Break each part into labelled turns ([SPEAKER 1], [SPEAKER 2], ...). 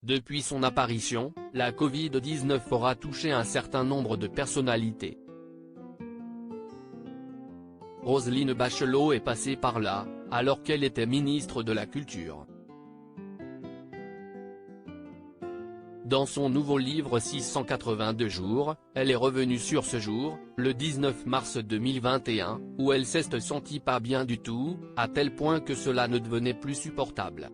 [SPEAKER 1] Depuis son apparition, la Covid-19 aura touché un certain nombre de personnalités. Roselyne Bachelot est passée par là, alors qu'elle était ministre de la Culture. Dans son nouveau livre 682 jours, elle est revenue sur ce jour, le 19 mars 2021, où elle s'est sentie pas bien du tout, à tel point que cela ne devenait plus supportable.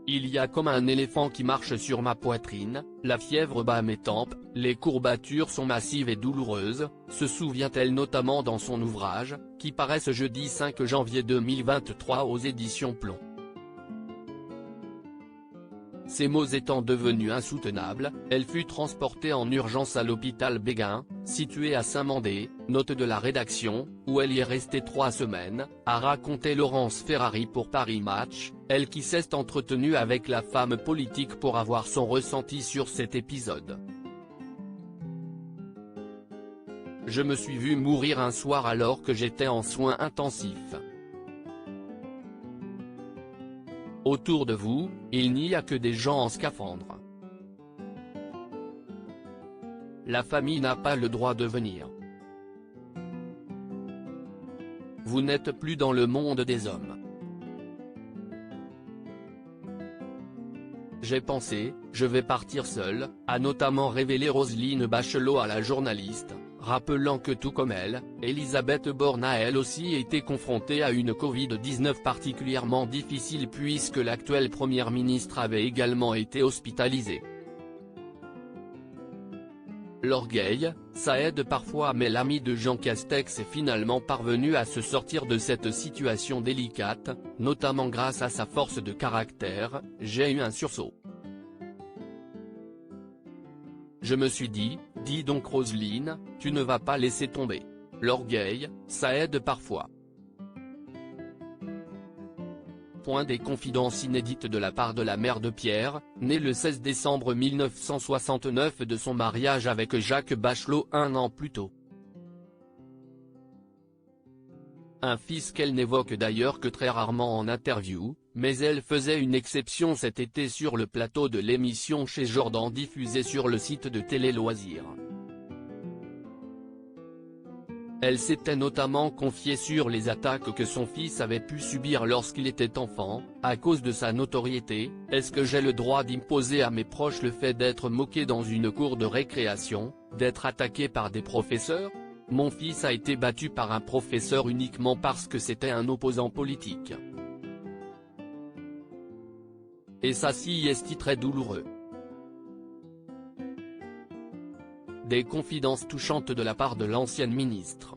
[SPEAKER 1] Il y a comme un éléphant qui marche sur ma poitrine, la fièvre bat mes tempes, les courbatures sont massives et douloureuses, se souvient-elle notamment dans son ouvrage, qui paraît ce jeudi 5 janvier 2023 aux éditions Plomb. Ces maux étant devenus insoutenables, elle fut transportée en urgence à l'hôpital Béguin, situé à Saint-Mandé, note de la rédaction, où elle y est restée 3 semaines, a raconté Laurence Ferrari pour Paris Match, elle qui s'est entretenue avec la femme politique pour avoir son ressenti sur cet épisode. Je me suis vue mourir un soir alors que j'étais en soins intensifs. Autour de vous, il n'y a que des gens en scaphandre. La famille n'a pas le droit de venir. Vous n'êtes plus dans le monde des hommes. J'ai pensé, je vais partir seule, a notamment révélé Roselyne Bachelot à la journaliste, rappelant que tout comme elle, Elisabeth Borne a elle aussi été confrontée à une Covid-19 particulièrement difficile puisque l'actuelle première ministre avait également été hospitalisée. L'orgueil, ça aide parfois mais l'ami de Jean Castex est finalement parvenu à se sortir de cette situation délicate, notamment grâce à sa force de caractère, j'ai eu un sursaut. Je me suis dit, dis donc Roselyne, tu ne vas pas laisser tomber. L'orgueil, ça aide parfois. Des confidences inédites de la part de la mère de Pierre, née le 16 décembre 1969 de son mariage avec Jacques Bachelot 1 an plus tôt. Un fils qu'elle n'évoque d'ailleurs que très rarement en interview, mais elle faisait une exception cet été sur le plateau de l'émission Chez Jordan diffusée sur le site de Télé Loisirs. Elle s'était notamment confiée sur les attaques que son fils avait pu subir lorsqu'il était enfant, à cause de sa notoriété. Est-ce que j'ai le droit d'imposer à mes proches le fait d'être moqué dans une cour de récréation, d'être attaqué par des professeurs? Mon fils a été battu par un professeur uniquement parce que c'était un opposant politique. Et ça si est très douloureux. Des confidences touchantes de la part de l'ancienne ministre.